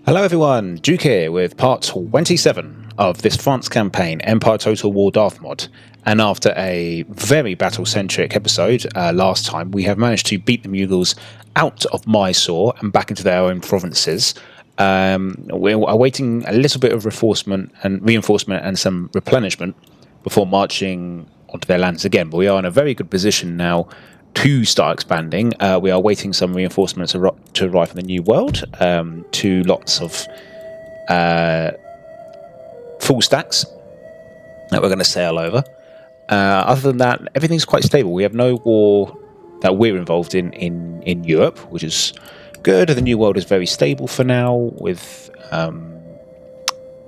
Hello everyone, Duke here with part 27 of this France campaign, Empire Total War Darthmod. And after a very battle-centric episode last time, we have managed to beat the Mughals out of Mysore and back into their own provinces. We're awaiting a little bit of reinforcement and some replenishment before marching onto their lands again. But we are in a very good position now to start expanding. We are waiting some reinforcements to arrive from the New World. 2 lots of full stacks that we're going to sail over. Other than that, everything's quite stable. We have no war that we're involved in Europe, which is good. The New World is very stable for now, with the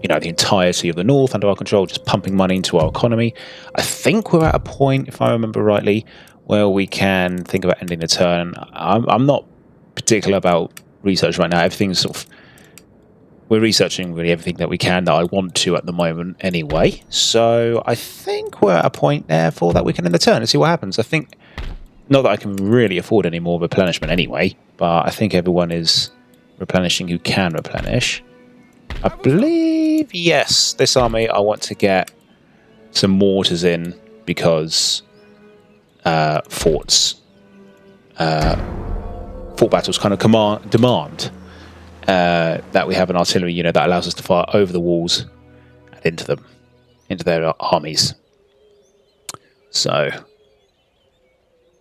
entirety of the North under our control, just pumping money into our economy. I think we're at a point, if I remember rightly, where we can think about ending the turn. I'm not particular about research right now. Everything's we're researching really everything that we can that I want to at the moment anyway. So I think we're at a point therefore that we can end the turn and see what happens. I think, not that I can really afford any more replenishment anyway, but I think everyone is replenishing who can replenish. I believe, yes, this army I want to get some mortars in because fort battles kind of demand that we have an artillery unit that allows us to fire over the walls and into their armies. So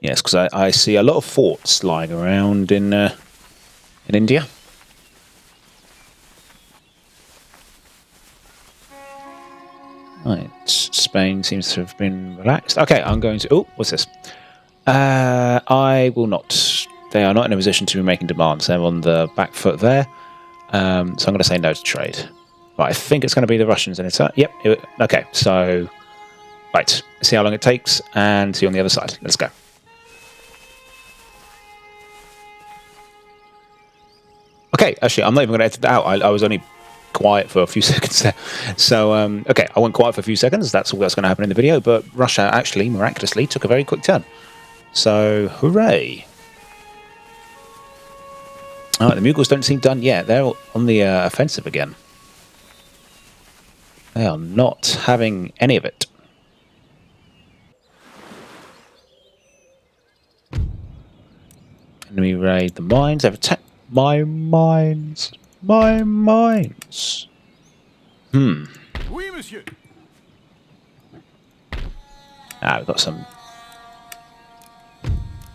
yes, because I see a lot of forts lying around in India. Right, Spain seems to have been relaxed. Okay, I'm going to... Oh, what's this? I will not... They are not in a position to be making demands. They're on the back foot there. So I'm going to say no to trade. Right, I think it's going to be the Russians in it. Yep, okay, so... Right, see how long it takes, and see you on the other side. Let's go. Okay, actually, I'm not even going to edit that out. I was only quiet for a few seconds there. So, okay, I went quiet for a few seconds. That's all that's going to happen in the video. But Russia actually, miraculously, took a very quick turn. So, hooray. Alright, the Mughals don't seem done yet. They're on the offensive again. They are not having any of it. Enemy raid the mines. They've attacked my mines. My mines. Oui, monsieur. We've got some...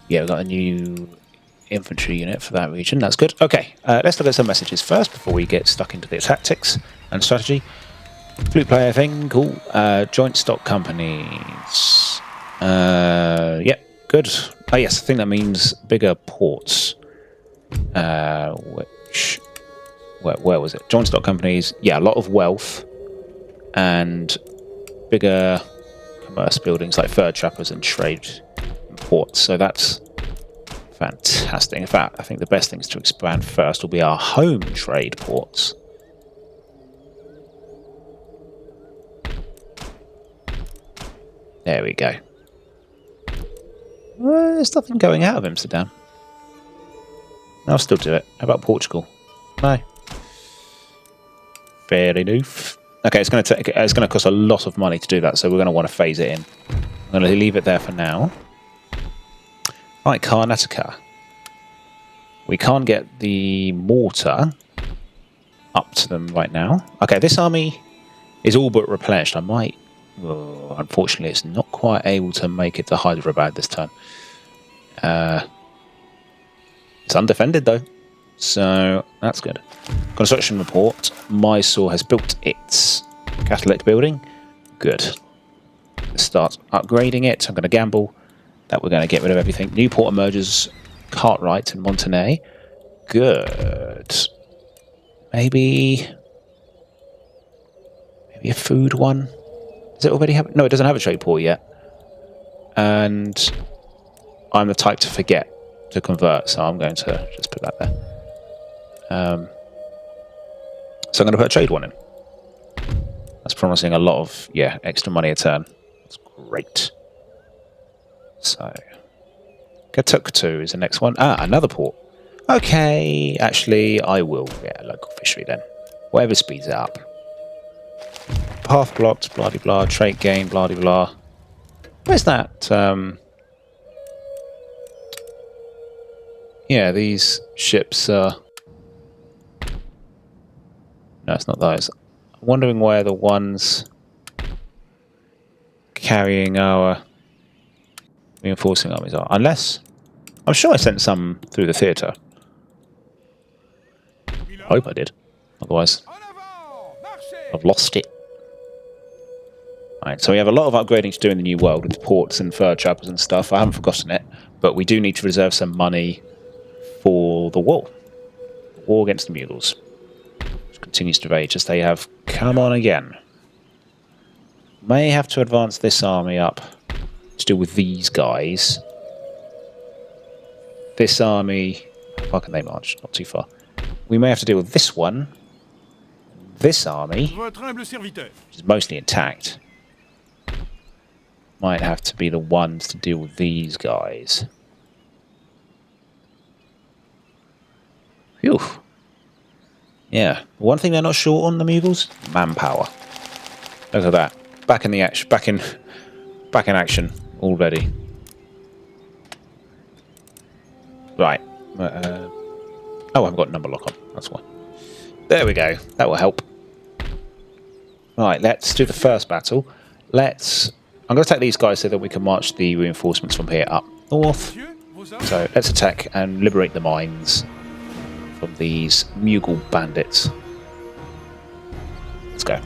Yeah, we've got a new infantry unit for that region. That's good. Okay, let's look at some messages first before we get stuck into the tactics and strategy. Flute player thing, cool. Joint stock companies. Yeah, good. Oh yes, I think that means bigger ports. Which... Where was it? Joint stock companies. Yeah, a lot of wealth and bigger commerce buildings like fur trappers and trade ports. So that's fantastic. In fact, I think the best things to expand first will be our home trade ports. There we go. Well, there's nothing going out of Amsterdam. I'll still do it. How about Portugal? No. Fair enough. Okay, it's going to cost a lot of money to do that, so we're going to want to phase it in. I'm going to leave it there for now. Right, Karnataka. We can't get the mortar up to them right now. Okay, this army is all but replenished. I might... Oh, unfortunately, it's not quite able to make it to Hyderabad this time. It's undefended, though. So, that's good. Construction report. Mysore has built its Catholic building. Good. Let's start upgrading it. I'm going to gamble that we're going to get rid of everything. Newport emerges. Cartwright and Montenay. Good. Maybe a food one. Does it already have... No, it doesn't have a trade port yet. And I'm the type to forget to convert, so I'm going to just put that there. So I'm going to put a trade one in. That's promising a lot of, extra money a turn. That's great. So, Katuktu is the next one. Another port. Okay, actually, I will get a local fishery then. Whatever speeds it up. Path blocked, blah de blah, trait gain, blah de blah. Where's that? Yeah, these ships are... No, it's not those. I'm wondering where the ones carrying our reinforcing armies are. Unless... I'm sure I sent some through the theatre. I hope I did. Otherwise, I've lost it. Right, so we have a lot of upgrading to do in the New World with ports and fur trappers and stuff. I haven't forgotten it, but we do need to reserve some money for the war. The war against the Mughals. Which continues to rage as they have come on again. May have to advance this army up to deal with these guys. This army... How far can they march? Not too far. We may have to deal with this one. This army, which is mostly intact, might have to be the ones to deal with these guys. Phew. Yeah. One thing they're not short on, the Mughals? Manpower. Look at that. Back in the action. Back in action already. Right. Oh, I haven't got number lock on. That's why. There we go. That will help. Right, let's do the first battle. I'm going to take these guys so that we can march the reinforcements from here up north. So let's attack and liberate the mines from these Mughal bandits. Let's go.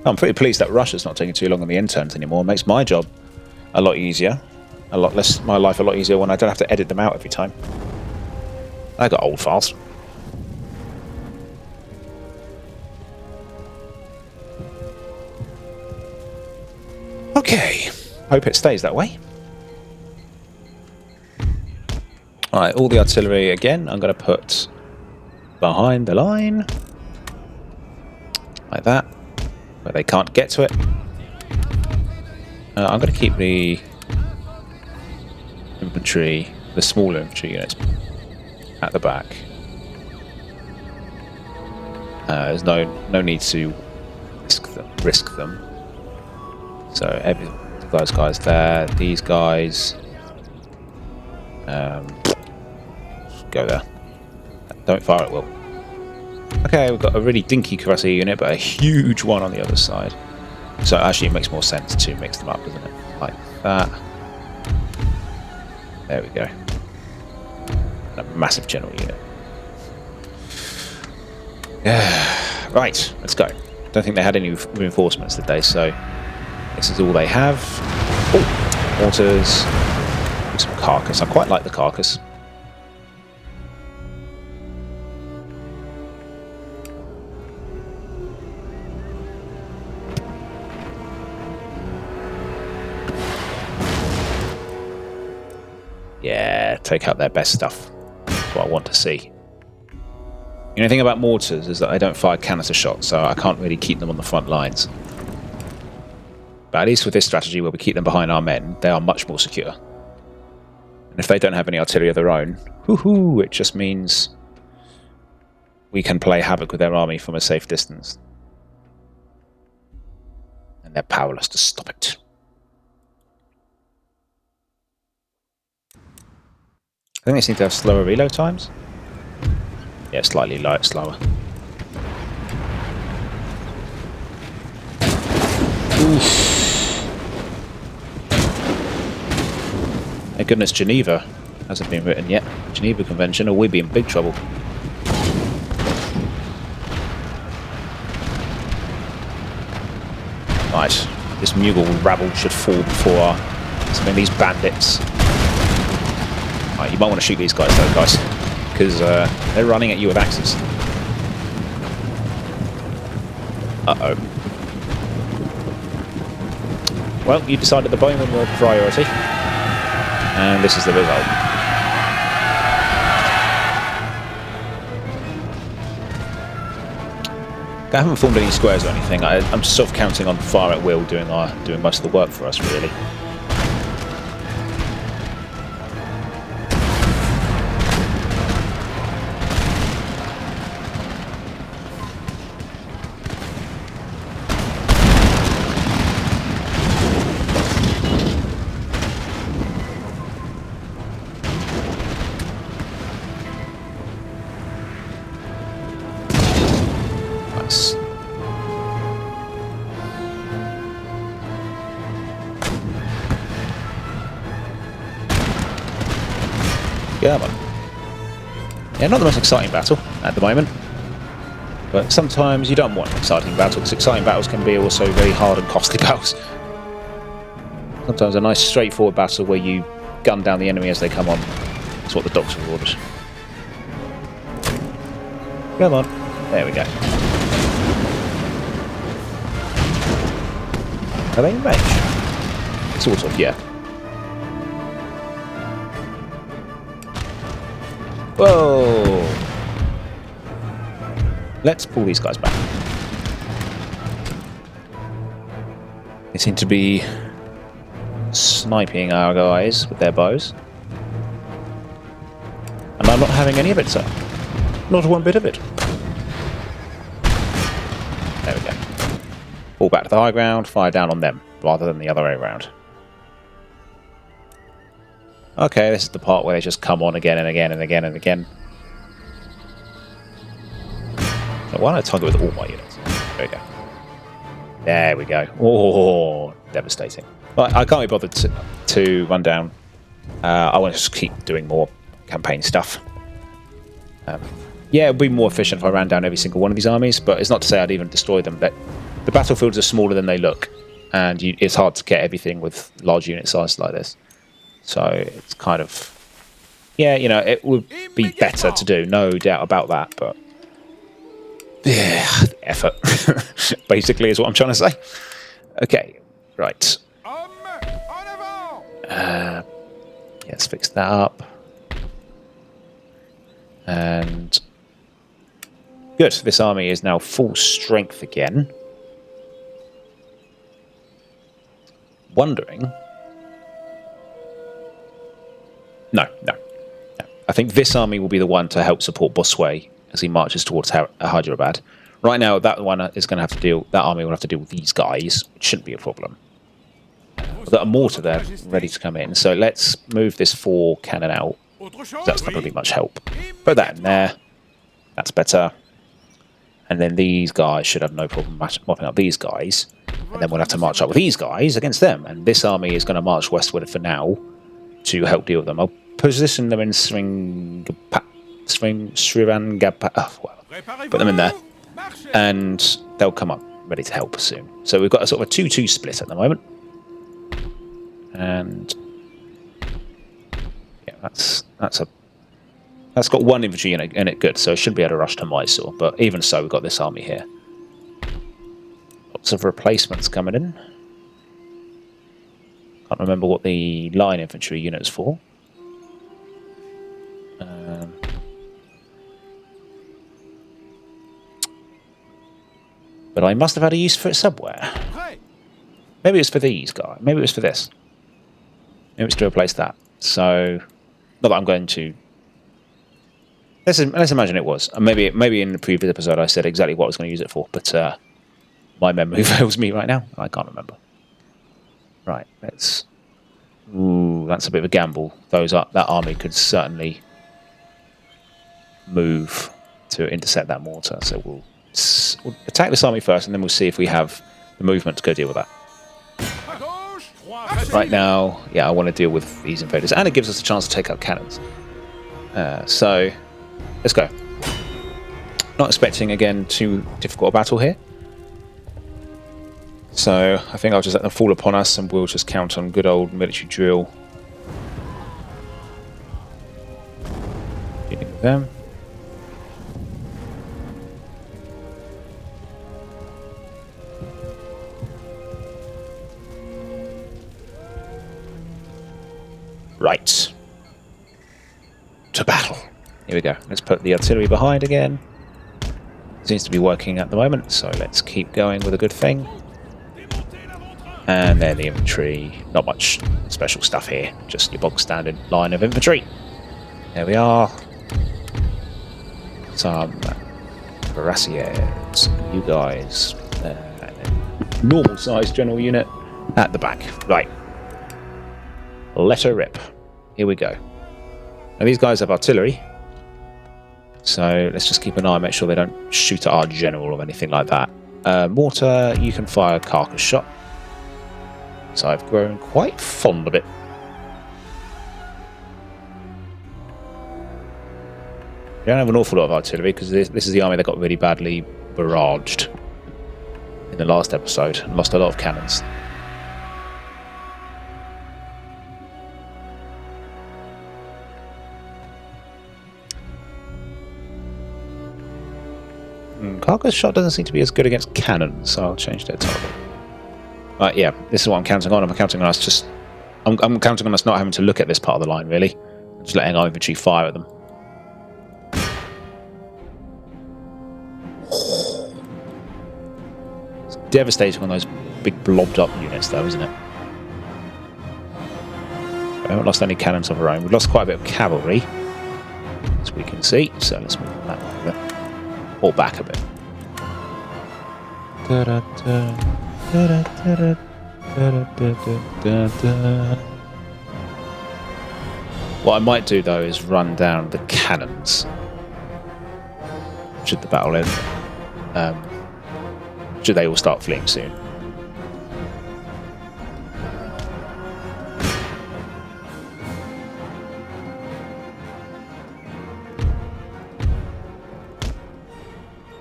I'm pretty pleased that Russia's not taking too long on the interns anymore. It makes my job a lot easier. A lot less, my life a lot easier when I don't have to edit them out every time. I got old fast. Okay, hope it stays that way. Alright, all the artillery again, I'm going to put behind the line. Like that, where they can't get to it. I'm going to keep the infantry, the smaller infantry units, at the back. There's no need to risk them. So those guys there, these guys, go there. Don't fire at will. Okay, we've got a really dinky cuirassier unit, but a huge one on the other side. So actually it makes more sense to mix them up, doesn't it? Like that. There we go. A massive general unit. Right, let's go. Don't think they had any reinforcements today, so this is all they have. Oh, mortars. Some carcass. I quite like the carcass. Yeah, take out their best stuff. That's what I want to see. The only thing about mortars is that they don't fire canister shots, so I can't really keep them on the front lines. But at least with this strategy, where we keep them behind our men, they are much more secure. And if they don't have any artillery of their own, woohoo, it just means we can play havoc with their army from a safe distance. And they're powerless to stop it. I think they seem to have slower reload times. Yeah, slightly slower. Oof. Thank goodness Geneva hasn't been written yet. Geneva Convention, or we'd be in big trouble. Right, this Mughal rabble should fall before some of these bandits. Right, you might want to shoot these guys though, guys, because they're running at you with axes. Uh-oh. Well, you decided the bowmen were priority, and this is the result. I haven't formed any squares or anything. I'm just sort of counting on fire at will doing most of the work for us, really. Come on. Yeah, not the most exciting battle at the moment. But sometimes you don't want an exciting battle, because exciting battles can be also very hard and costly battles. Sometimes a nice straightforward battle where you gun down the enemy as they come on. That's what the dogs have ordered. Come on. There we go. Are they in range? Sort of, yeah. Whoa! Let's pull these guys back. They seem to be sniping our guys with their bows. And I'm not having any of it, sir. Not one bit of it. There we go. Fall back to the high ground, fire down on them, rather than the other way around. Okay, this is the part where they just come on again and again and again and again. So why don't I target with all my units? There we go. There we go. Oh, devastating. Right, I can't be bothered to run down. I want to just keep doing more campaign stuff. Yeah, it would be more efficient if I ran down every single one of these armies, but it's not to say I'd even destroy them. The battlefields are smaller than they look, and it's hard to get everything with large unit sizes like this. So it's kind of... Yeah, you know, it would be better to do, no doubt about that, but... Yeah, effort, basically, is what I'm trying to say. Okay, right. Let's fix that up. And... Good, this army is now full strength again. Wondering... No. I think this army will be the one to help support Bossuet as he marches towards Hyderabad. Right now, that one is going to have to deal. That army will have to deal with these guys, which shouldn't be a problem. We've got a mortar there ready to come in, so let's move this 4 cannon out. That's not going to be much help. Put that in there. That's better. And then these guys should have no problem mopping up these guys. And then we'll have to march up with these guys against them. And this army is going to march westward for now to help deal with them. I'll position them in Srivangapa. Put them in there. And they'll come up ready to help soon. So we've got a sort of a 2-2 split at the moment. And yeah, that's got 1 infantry in it, good, so it should be able to rush to Mysore. But even so, we've got this army here. Lots of replacements coming in. Can't remember what the line infantry unit is for. But I must have had a use for it somewhere. Maybe it's for these guys. Maybe it was for this. Maybe it's to replace that. So, not that I'm going to... Let's imagine it was. Maybe in the previous episode I said exactly what I was going to use it for, but my memory fails me right now. I can't remember. Right, let's... Ooh, that's a bit of a gamble. That army could certainly move to intercept that mortar. So we'll attack this army first, and then we'll see if we have the movement to go deal with that. Right now, yeah, I want to deal with these invaders, and it gives us a chance to take out cannons. So, let's go. Not expecting, again, too difficult a battle here. So, I think I'll just let them fall upon us, and we'll just count on good old military drill. Dealing with them. Right. To battle. Here we go. Let's put the artillery behind again. Seems to be working at the moment, so let's keep going with a good thing. And then the infantry. Not much special stuff here. Just your bog standard line of infantry. There we are. Some cuirassiers. You guys. Normal sized general unit at the back. Right. Let her rip. Here we go. Now these guys have artillery, so let's just keep an eye, make sure they don't shoot at our general or anything like that. Mortar, you can fire carcass shot. So I've grown quite fond of it. We don't have an awful lot of artillery because this is the army that got really badly barraged in the last episode and lost a lot of cannons. Cargo's shot doesn't seem to be as good against cannons, so I'll change their target. Right, yeah, this is what I'm counting on. I'm counting on us I'm counting on us not having to look at this part of the line, really. Just letting our infantry fire at them. It's devastating on those big blobbed up units, though, isn't it? We haven't lost any cannons of our own. We've lost quite a bit of cavalry, as we can see. So let's move that way a bit. Or back a bit. What I might do though is run down the cannons should the battle end. Should they all start fleeing soon.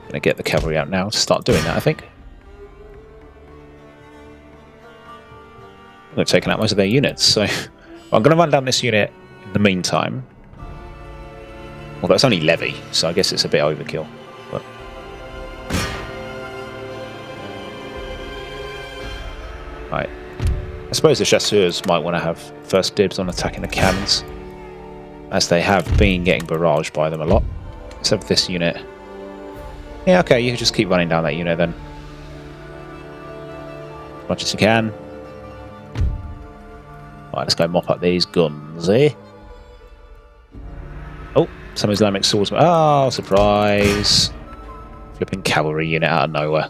Gonna get the cavalry out now to start doing that, I think. They've taken out most of their units, so I'm going to run down this unit in the meantime. Although it's only levy, so I guess it's a bit overkill. But right, I suppose the chasseurs might want to have first dibs on attacking the cannons, as they have been getting barraged by them a lot. Except for this unit. Yeah, okay, you can just keep running down that unit then, as much as you can. Right, let's go mop up these guns, eh? Oh, some Islamic swordsmen. Oh, surprise! Flipping cavalry unit out of nowhere.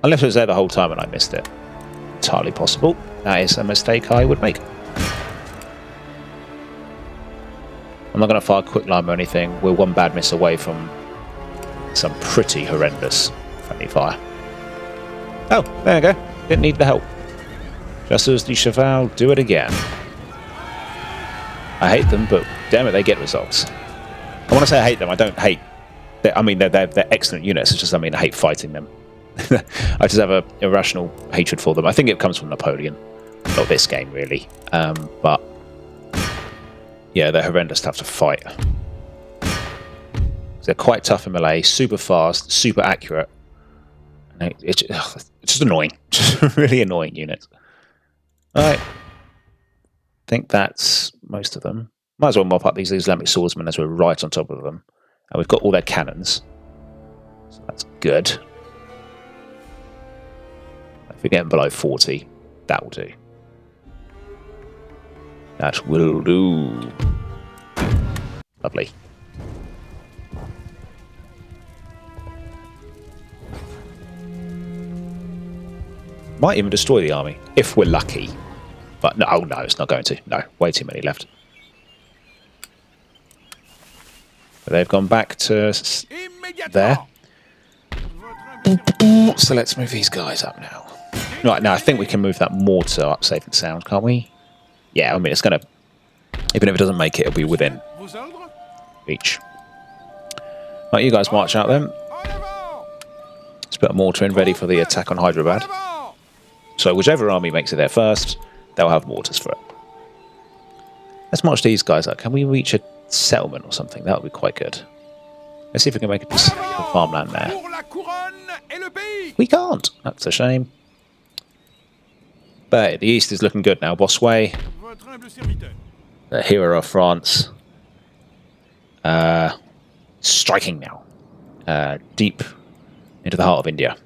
Unless it was there the whole time and I missed it. Entirely possible. That is a mistake I would make. I'm not going to fire quick lime or anything. We're one bad miss away from some pretty horrendous friendly fire. Oh, there we go. Didn't need the help. Just as the Cheval do it again. I hate them, but damn it, they get results. I want to say I hate them. I don't hate. I mean, they're excellent units. It's just I hate fighting them. I just have a irrational hatred for them. I think it comes from Napoleon, not this game really. But yeah, they're horrendous to have to fight. They're quite tough in melee, super fast, super accurate. And it's just annoying, just really annoying units. Alright, I think that's most of them. Might as well mop up these Islamic swordsmen as we're right on top of them. And we've got all their cannons. So that's good. If we're getting below 40, that will do. That will do. Lovely. Might even destroy the army, if we're lucky. But no, oh no, it's not going to. No, way too many left. But they've gone back to there. So let's move these guys up now. Right, now I think we can move that mortar up safe and sound, can't we? Yeah, I mean, it's going to... Even if it doesn't make it, it'll be within reach. Right, you guys march out then. Let's put a mortar in ready for the attack on Hyderabad. So whichever army makes it there first, they'll have mortars for it. Let's march these guys up. Can we reach a settlement or something? That would be quite good. Let's see if we can make a piece of farmland there. We can't. That's a shame. But the east is looking good now. Bossuet, the hero of France, striking now, deep into the heart of India.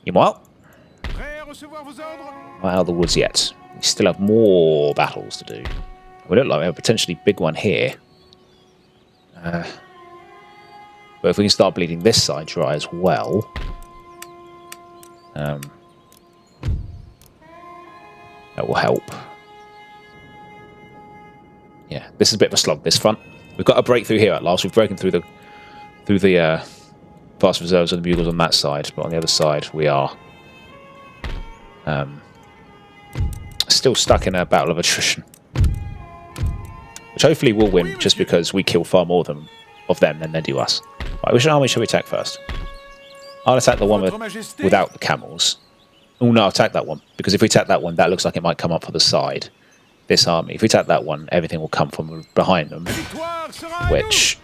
Meanwhile, not out of the woods yet. We still have more battles to do. We look like we have a potentially big one here. But if we can start bleeding this side dry as well, that will help. Yeah, this is a bit of a slog, this front. We've got a breakthrough here at last. We've broken through the fast reserves of the Mughals on that side, but on the other side we are still stuck in a battle of attrition. which hopefully will win just because we kill far more of them than they do us. Right, which army should we attack first? I'll attack the one without the camels. Oh no, I'll attack that one, because if we attack that one, that looks like it might come up for the side. This army. If we attack that one, everything will come from behind them, which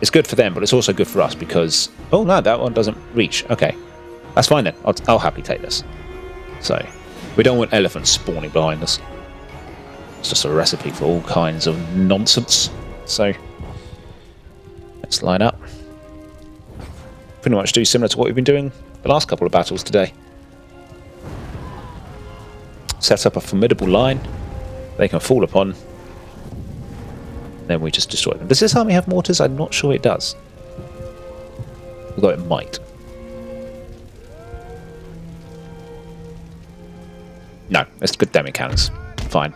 is good for them, but it's also good for us because... Oh no, that one doesn't reach. Okay, that's fine then. I'll happily take this. So, we don't want elephants spawning behind us. It's just a recipe for all kinds of nonsense. So, let's line up. Pretty much do similar to what we've been doing the last couple of battles today. Set up a formidable line they can fall upon. Then we just destroy them. Does this army have mortars? I'm not sure it does. Although it might. No, it's good demi cannons. Fine.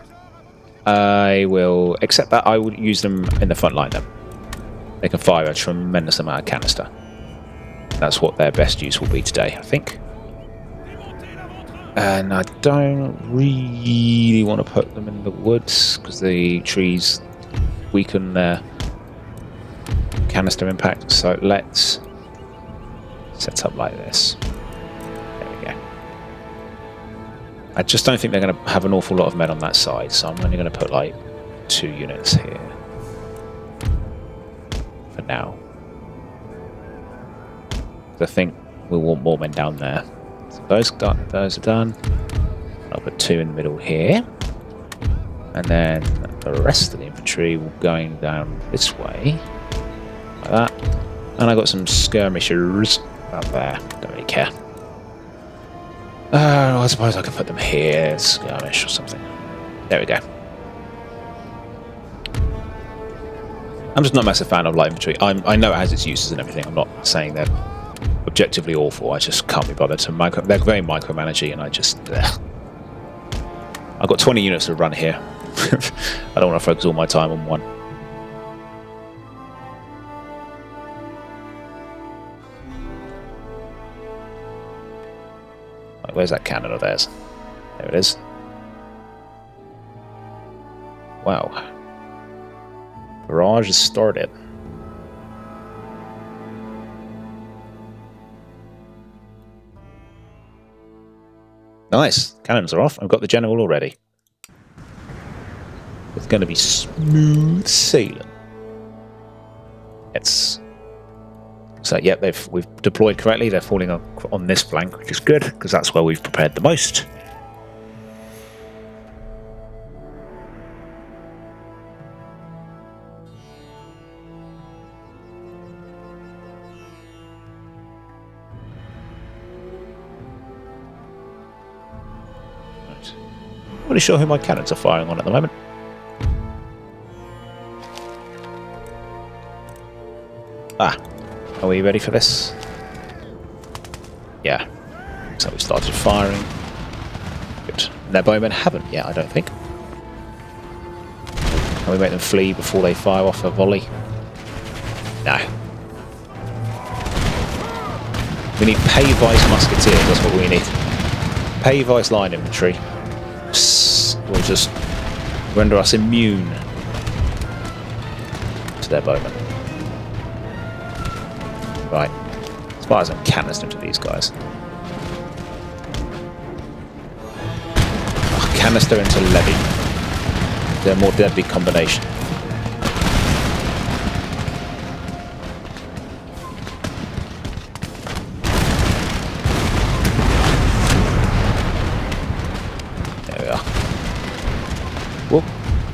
I will accept that. I will use them in the front line then. They can fire a tremendous amount of canister. That's what their best use will be today, I think. And I don't really want to put them in the woods because the trees weaken their canister impact. So let's set up like this. There we go. I just don't think they're going to have an awful lot of men on that side, so I'm only going to put like 2 units here for now. I think we'll want more men down there. So those are done. I'll put 2 in the middle here. And then the rest of the infantry will going down this way. Like that. And I got some skirmishers up there. Don't really care. I suppose I could put them here. Skirmish or something. There we go. I'm just not a massive fan of light infantry. I know it has its uses and everything. I'm not saying they're objectively awful. I just can't be bothered to they're very micromanagey, and I just I've got 20 units to run here. I don't want to focus all my time on one. Right, where's that cannon of theirs? There it is. Wow. Barrage has started. Nice. Cannons are off. I've got the general already. It's going to be smooth sailing. It's so yep. We've deployed correctly. They're falling on this flank, which is good because that's where we've prepared the most. Not really sure who my cannons are firing on at the moment. Are we ready for this? Yeah. So we started firing. Good. And their bowmen haven't yet, I don't think. Can we make them flee before they fire off a volley? No. We need pay vice musketeers, that's what we need. Pay vice line infantry. Will just render us immune to their bowmen. Right, as far as I'm canister to these guys. Oh, canister into levy. They're a more deadly combination. There we are. Whoop.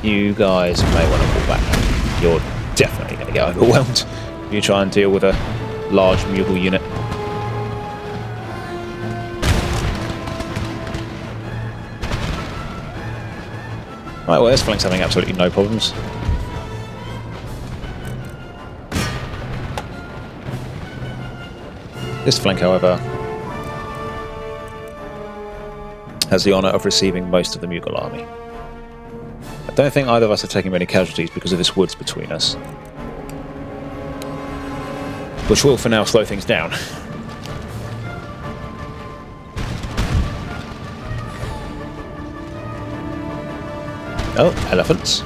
You guys may want to pull back. You're definitely going to get overwhelmed if you try and deal with a large Mughal unit. Right, well, this flank's having absolutely no problems. This flank, however, has the honour of receiving most of the Mughal army. I don't think either of us are taking many casualties because of this woods between us, which will for now slow things down. Oh, elephants.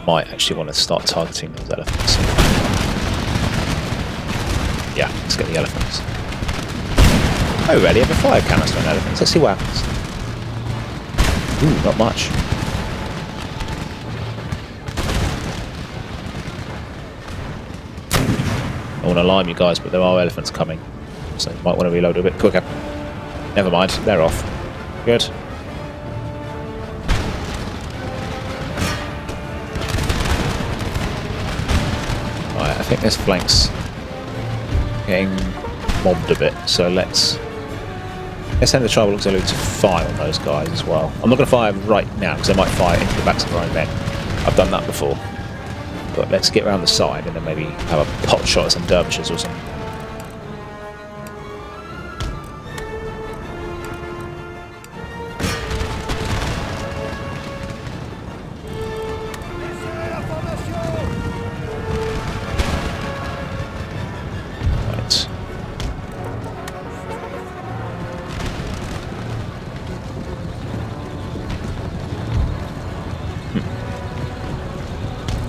might actually want to start targeting those elephants. Yeah, let's get the elephants. Oh, ready? Have a fire canister on elephants. Let's see what happens. Ooh, not much. I want to alarm you guys, but there are elephants coming. So you might want to reload a bit quicker. Never mind, they're off. Good. Right, I think this flank's getting mobbed a bit, so let's send the tribal auxiliary to fire on those guys as well. I'm not going to fire right now because they might fire into the backs of our own men. I've done that before. But let's get around the side and then maybe have a pot shot at some dervishes or something.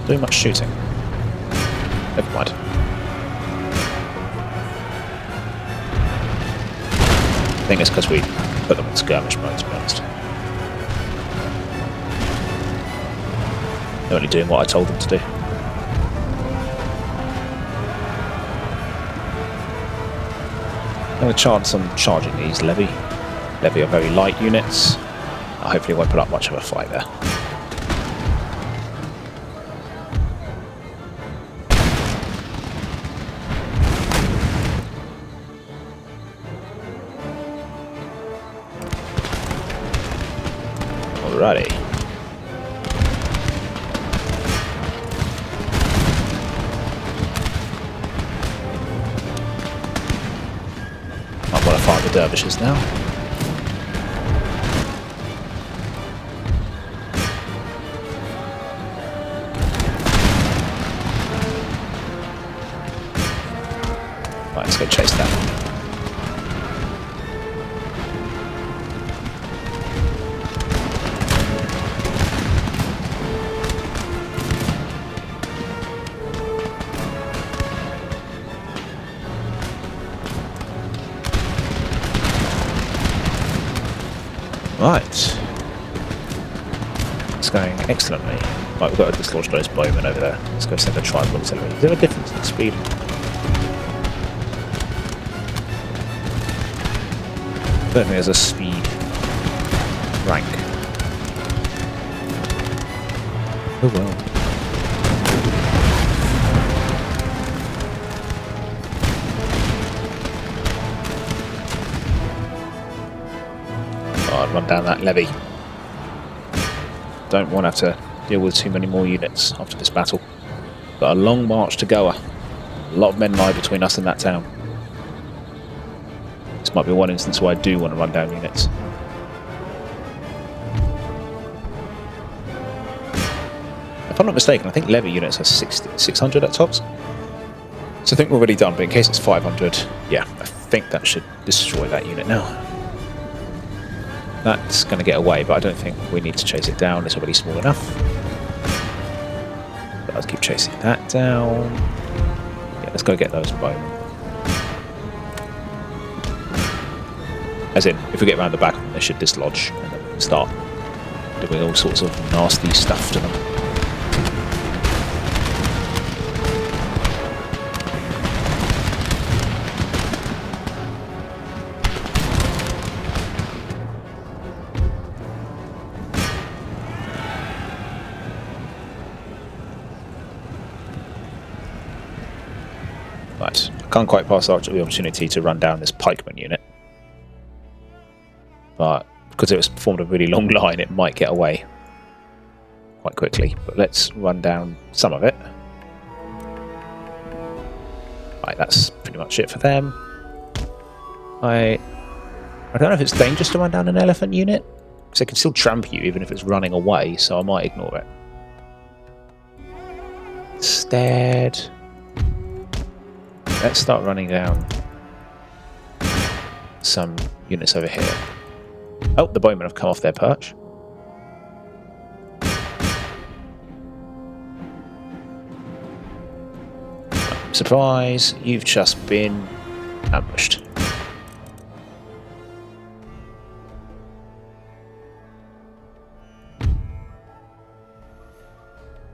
Doing much shooting. Never mind. I think it's because we put them in skirmish mode, to be honest. They're only doing what I told them to do. I have a chance on charging these levy. Levy are very light units. I hopefully won't put up much of a fight there. Alrighty. I want to fight the dervishes now. Right, let's go chase that. Right. It's going excellently. Right, we've got to dislodge those bowmen over there. Let's go send a tribal auxiliary. Is there a difference in speed? I don't think there's a speed rank. Oh well. Run down that levy. Don't want to have to deal with too many more units after this battle. Got a long march to go. A lot of men lie between us and that town. This might be one instance where I do want to run down units. If I'm not mistaken, I think levy units are 600 at tops. So I think we're already done, but in case it's 500, yeah, I think that should destroy that unit now. That's going to get away, but I don't think we need to chase it down. It's already small enough. But I'll keep chasing that down. Yeah, let's go get those bowmen. As in, if we get around the back of them, they should dislodge and then we can start doing all sorts of nasty stuff to them. Right, I can't quite pass up the opportunity to run down this pikeman unit. But because it was formed a really long line, it might get away quite quickly. But let's run down some of it. Right, that's pretty much it for them. I don't know if it's dangerous to run down an elephant unit, because it can still trample you even if it's running away, so I might ignore it. Instead, let's start running down some units over here. Oh, the bowmen have come off their perch. Surprise, you've just been ambushed.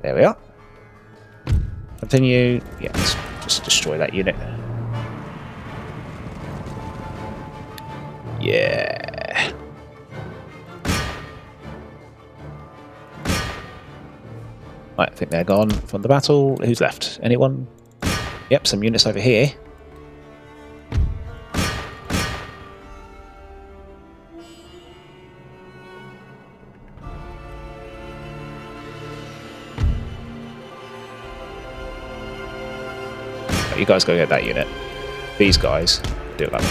There we are. Continue. Yeah, let's just destroy that unit. Yeah. Right, I think they're gone from the battle. Who's left? Anyone? Yep, some units over here. You guys go get that unit. These guys do that.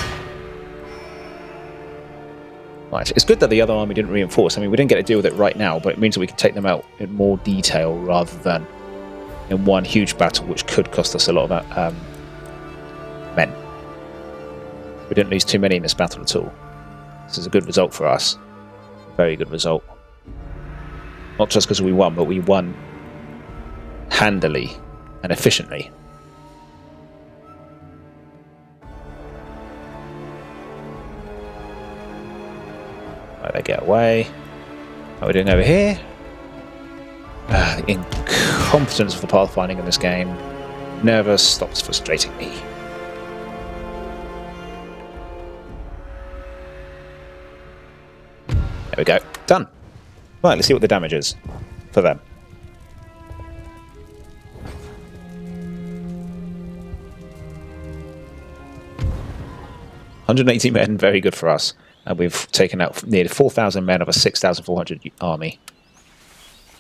Right, it's good that the other army didn't reinforce. I mean, we didn't get to deal with it right now, but it means that we can take them out in more detail rather than in one huge battle, which could cost us a lot of men. We didn't lose too many in this battle at all. This is a good result for us. Very good result. Not just because we won, but we won handily and efficiently. Right, they get away. What are we doing over here? The incompetence of the pathfinding in this game never stops frustrating me. There we go. Done. Right, let's see what the damage is for them. $180 men, very good for us. And we've taken out nearly 4,000 men of a 6,400 army.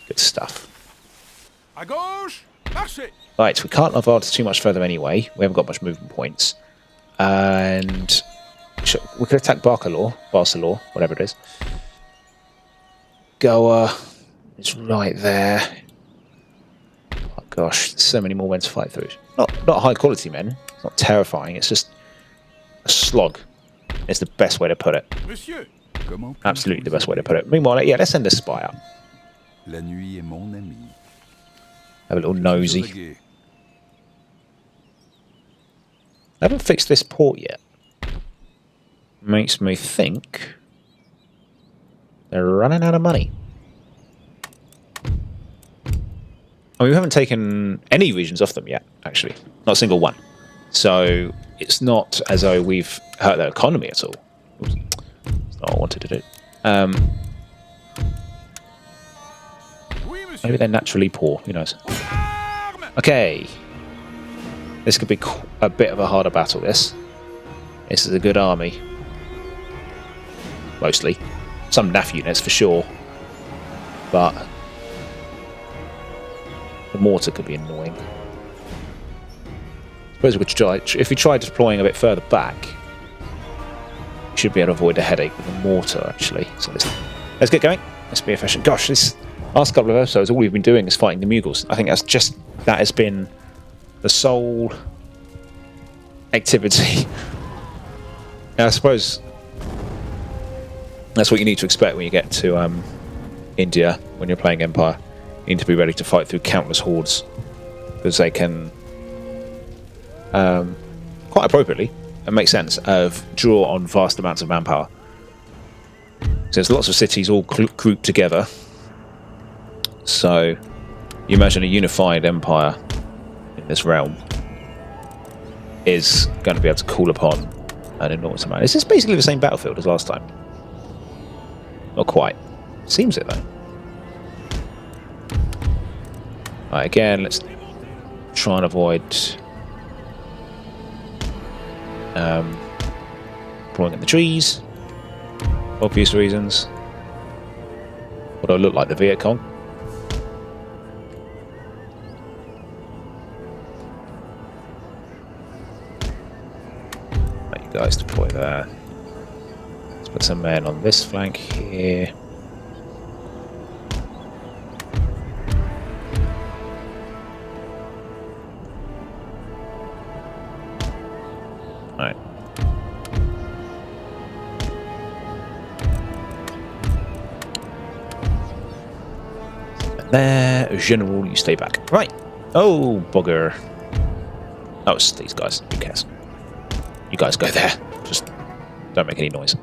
Good stuff. Right, we can't advance too much further anyway. We haven't got much movement points. And we could attack Barcelona, whatever it is. Goa is right there. Oh gosh, there's so many more men to fight through. Not high quality men. It's not terrifying. It's just a slog. It's the best way to put it. Absolutely the best way to put it. Meanwhile, yeah, let's send a spy up. Have a little nosy. I haven't fixed this port yet. Makes me think they're running out of money. I mean, we haven't taken any regions off them yet, actually. Not a single one. So it's not as though we've hurt their economy at all. Oops. That's not what I wanted to do. Maybe they're naturally poor. Who knows? Okay. This could be a bit of a harder battle, this. This is a good army. Mostly. Some NAF units for sure. But the mortar could be annoying. I suppose we could try, if we try deploying a bit further back, we should be able to avoid a headache with the mortar, actually. So let's get going. Let's be efficient. Gosh, this last couple of episodes, all we've been doing is fighting the Mughals. I think that has been the sole activity. And I suppose that's what you need to expect when you get to India, when you're playing Empire. You need to be ready to fight through countless hordes, because they can quite appropriately, and makes sense, draw on vast amounts of manpower. So there's lots of cities all grouped together. So you imagine a unified empire in this realm is going to be able to call upon an enormous amount. Is this basically the same battlefield as last time? Not quite. Seems it though. Right, again, let's try and avoid deploying in the trees. Obvious reasons. What do I look like, the Viet Cong? Right, you guys deploy there. Let's put some men on this flank here. Right. And there, General, you stay back. Right. Oh, bugger. Oh, it's these guys. Who cares? You guys go there. Just don't make any noise.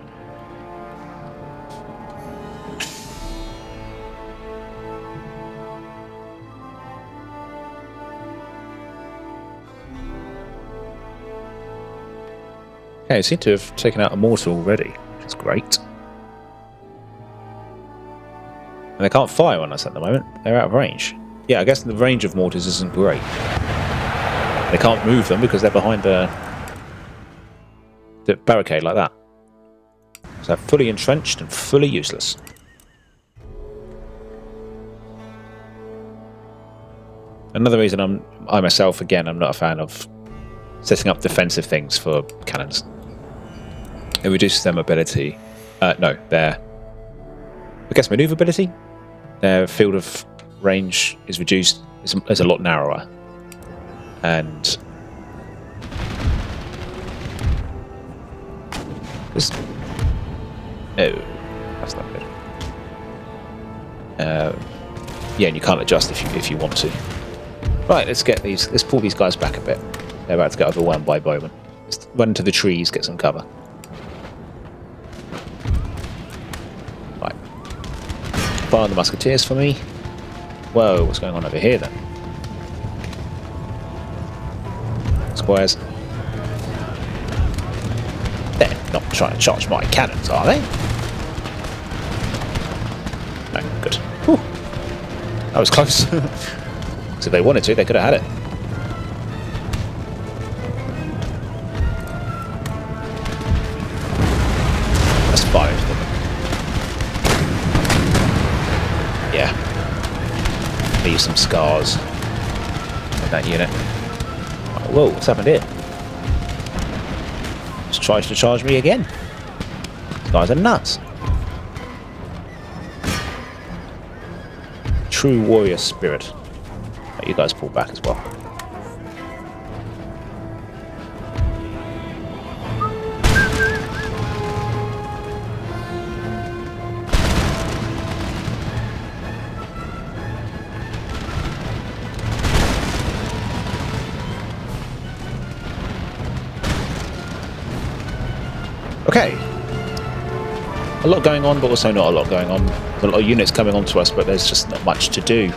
Okay, I seem to have taken out a mortar already, which is great. And they can't fire on us at the moment. They're out of range. Yeah, I guess the range of mortars isn't great. They can't move them because they're behind the barricade like that. So fully entrenched and fully useless. Another reason I myself, again, I'm not a fan of setting up defensive things for cannons. It reduces their mobility. No, their, I guess, maneuverability. Their field of range is reduced. It's a lot narrower. And this, no, that's not good. Yeah, and you can't adjust if you want to. Right, let's pull these guys back a bit. They're about to get overwhelmed by bowmen. Let's run to the trees, get some cover. Right. Fire on the musketeers for me. Whoa, what's going on over here then? Squares. They're not trying to charge my cannons, are they? No, good. Whew. That was close. So if they wanted to, they could have had it. That's 5. Yeah. Leave some scars in that unit. Whoa, what's happened here? Just tries to charge me again. These guys are nuts. True warrior spirit. You guys pull back as well. Okay. A lot going on, but also not a lot going on. There's a lot of units coming onto us, but there's just not much to do.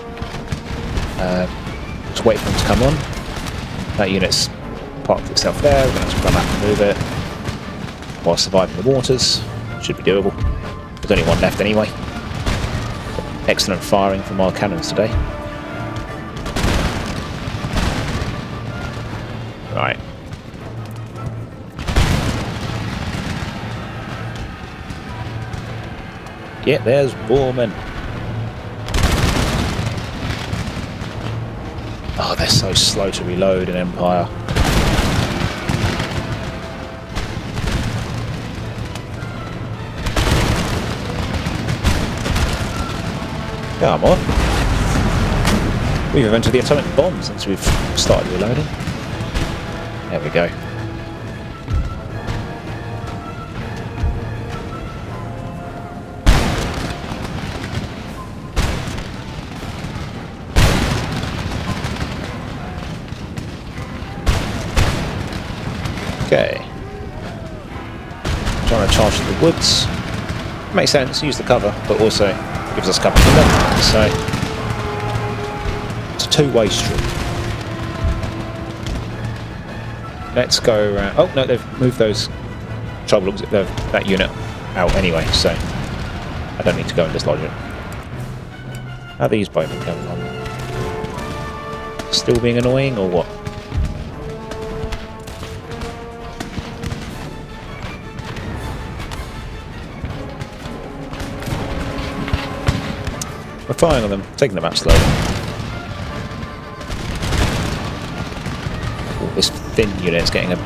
Just wait for them to come on. That unit's parked itself there. We're going to have to run out and move it while surviving the waters. Should be doable. There's only one left anyway. Excellent firing from our cannons today. Right. Yeah, there's Borman. Oh, they're so slow to reload in Empire. Come on. We've invented the atomic bomb since we've started reloading. There we go. Okay. Trying to charge through the woods. Makes sense, use the cover, but also gives us cover from them. So it's a two-way street. Let's go around. Oh no, they've moved those trouble that unit out anyway, so I don't need to go and dislodge it. How are these bowmen going on? Still being annoying or what? We're firing on them, taking them out slowly. Ooh, this thin unit's getting a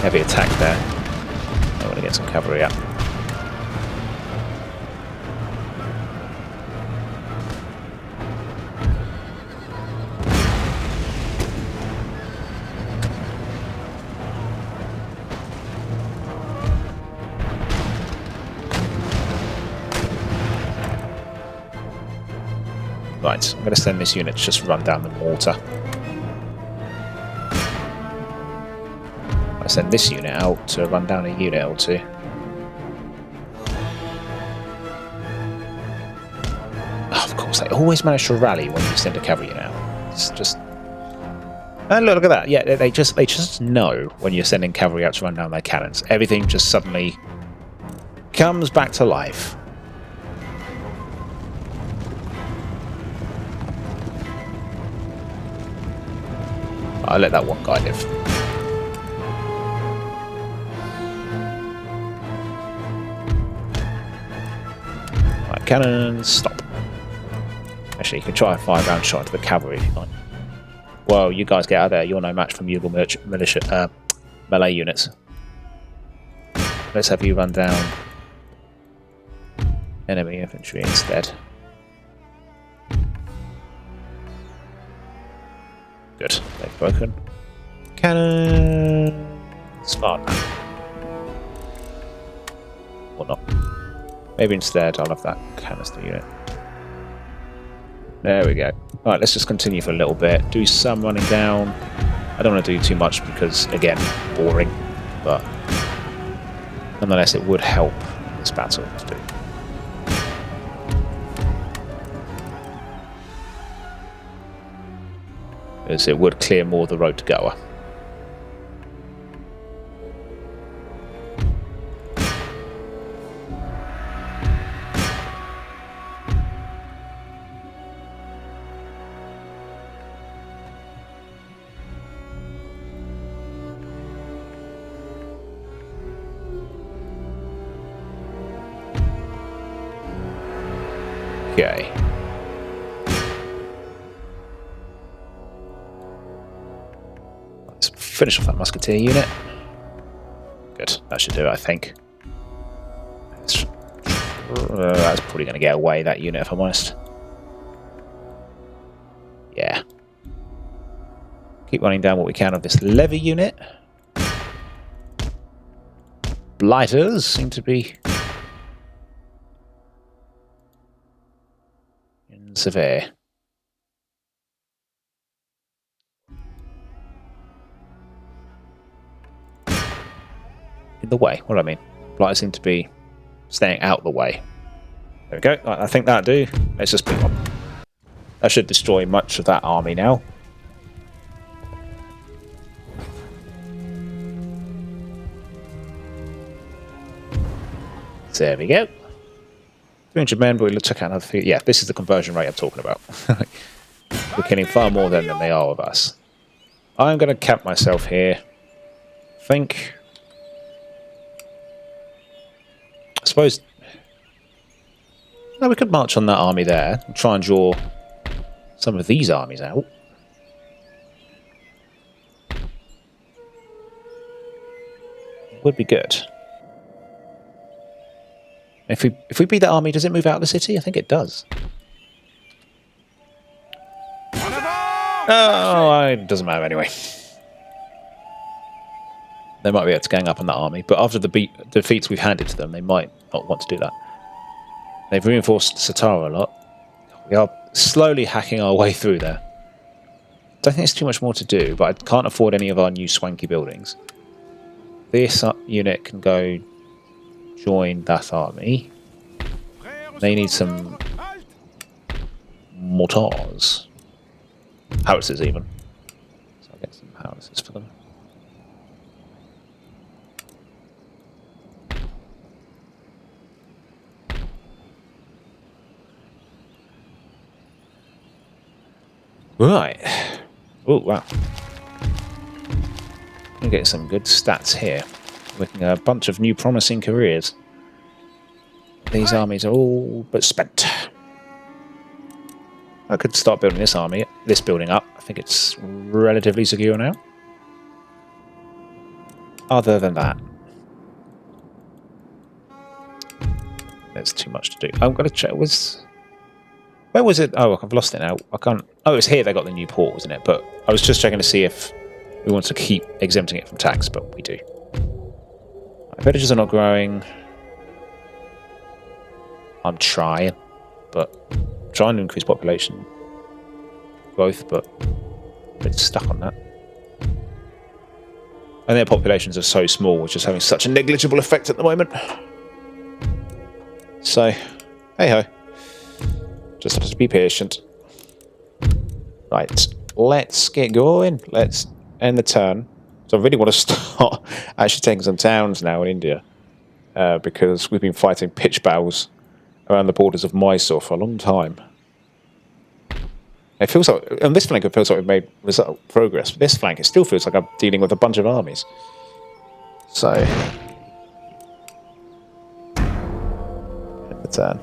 heavy attack there. I want to get some cavalry up. Right, I'm going to send this unit to just run down the mortar. Might send this unit out to run down a unit or two. Oh, of course, they always manage to rally when you send a cavalry unit out. It's just... And look at that. Yeah, they just know when you're sending cavalry out to run down their cannons. Everything just suddenly comes back to life. I'll let that one guy live. Right, cannons, stop. Actually, you can try a 5-round shot into the cavalry if you like. Well, you guys get out of there. You're no match for Mughal militia, melee units. Let's have you run down enemy infantry instead. Good. They've broken. Cannon. Smart. Or not. Maybe instead I'll have that canister unit. There we go. Alright, let's just continue for a little bit. Do some running down. I don't want to do too much because, again, boring. But nonetheless, it would help this battle to do. As it would clear more of the road to Goa. Okay. Let's finish off that musketeer unit. Good, that should do it, I think. That's probably going to get away, that unit, if I'm honest. Yeah. Keep running down what we can of this levy unit. Blighters seem to be in severe. In the way. What do I mean? Blighters seem to be staying out the way. There we go. I think that'll do. Let's just pick on. That should destroy much of that army now. There we go. 300 men, but we took out another 3. Yeah, this is the conversion rate I'm talking about. We're killing far more than they are of us. I'm going to camp myself here. I think. I suppose. No, we could march on that army there and try and draw some of these armies out. Would be good. If we beat that army, does it move out of the city? I think it does. Oh, it doesn't matter anyway. They might be able to gang up on that army, but after the defeats we've handed to them, they might not want to do that. They've reinforced Satara a lot. We are slowly hacking our way through there. Don't think there's too much more to do, but I can't afford any of our new swanky buildings. This unit can go join that army. They need some mortars. Howitzers even. So I'll get some howitzers for them. Right. Oh, wow. We get some good stats here. Making a bunch of new promising careers. These armies are all but spent. I could start building this army, this building up. I think it's relatively secure now. Other than that, there's too much to do. I'm going to check. Where was it? Oh, I've lost it now. I can't. Oh, it's here. They got the new port, wasn't it? But I was just checking to see if we want to keep exempting it from tax, but we do. Right, villages are not growing. I'm trying, but trying to increase population growth, but it's stuck on that. And their populations are so small, which is having such a negligible effect at the moment. So, hey-ho. Just have to be patient. Right, let's get going. Let's end the turn. So I really want to start actually taking some towns now in India. Because we've been fighting pitch battles around the borders of Mysore for a long time. It feels like, on this flank it feels like we've made progress. But this flank, it still feels like I'm dealing with a bunch of armies. So, end the turn.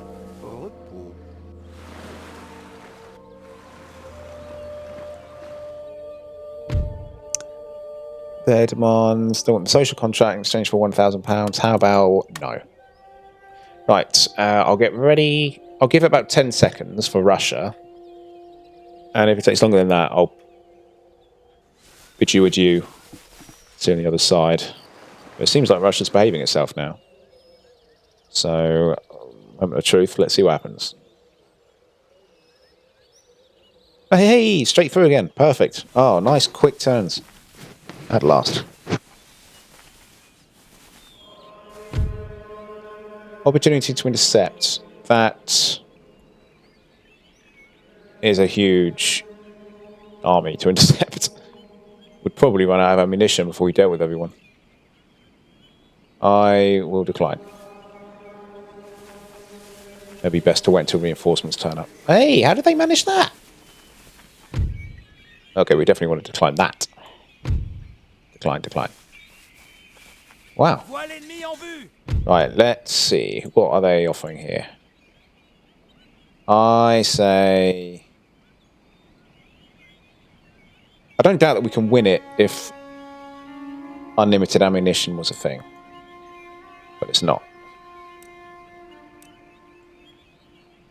Their demands, they want the social contract in exchange for £1,000. How about no? Right, I'll get ready. I'll give it about 10 seconds for Russia. And if it takes longer than that, I'll bid you adieu. See you on the other side. But it seems like Russia's behaving itself now. So, moment of truth, let's see what happens. Hey, straight through again. Perfect. Oh, nice quick turns. At last. Opportunity to intercept. That is a huge army to intercept. Would probably run out of ammunition before we dealt with everyone. I will decline. It'd be best to wait until reinforcements turn up. Hey, how did they manage that? Okay, we definitely want to decline that. Decline. Wow. Right, let's see. What are they offering here? I say... I don't doubt that we can win it if unlimited ammunition was a thing. But it's not.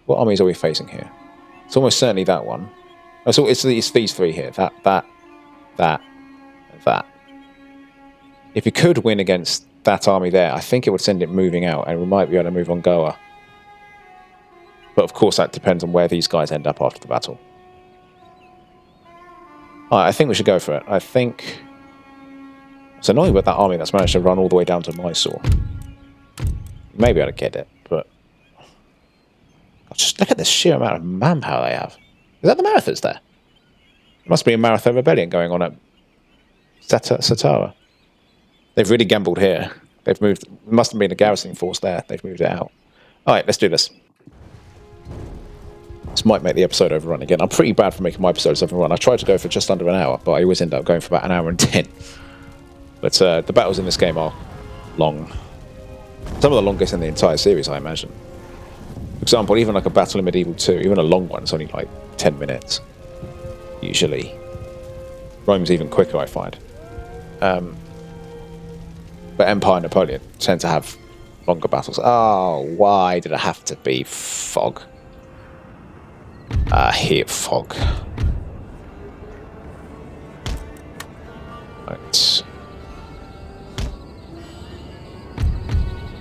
What armies are we facing here? It's almost certainly that one. Oh, so it's these three here. That. If you could win against that army there, I think it would send it moving out, and we might be able to move on Goa. But of course, that depends on where these guys end up after the battle. Alright, I think we should go for it. I think... It's annoying with that army that's managed to run all the way down to Mysore. Maybe I'd get it, but... Just look at the sheer amount of manpower they have. Is that the Marathas there? There must be a Maratha rebellion going on at Satara. They've really gambled here. They've moved... There must have been a garrisoning force there. They've moved it out. Alright, let's do this. This might make the episode overrun again. I'm pretty bad for making my episodes overrun. I tried to go for just under an hour, but I always end up going for about an hour and 10. But the battles in this game are long. Some of the longest in the entire series, I imagine. For example, even like a battle in Medieval 2, even a long one, it's only like 10 minutes. Usually. Rome's even quicker, I find. But Empire and Napoleon tend to have longer battles. Oh, why did it have to be fog? I hate fog. Right.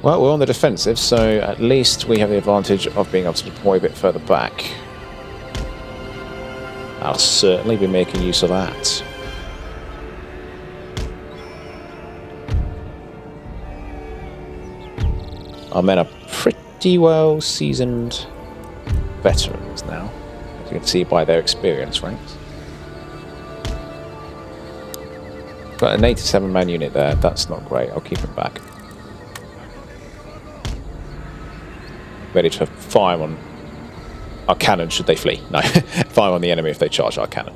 Well, we're on the defensive, so at least we have the advantage of being able to deploy a bit further back. I'll certainly be making use of that. Our men are pretty well seasoned veterans now, as you can see by their experience ranks. Got an 87-man unit there, that's not great, I'll keep it back. Ready to fire on our cannon should they flee. No, fire on the enemy if they charge our cannon.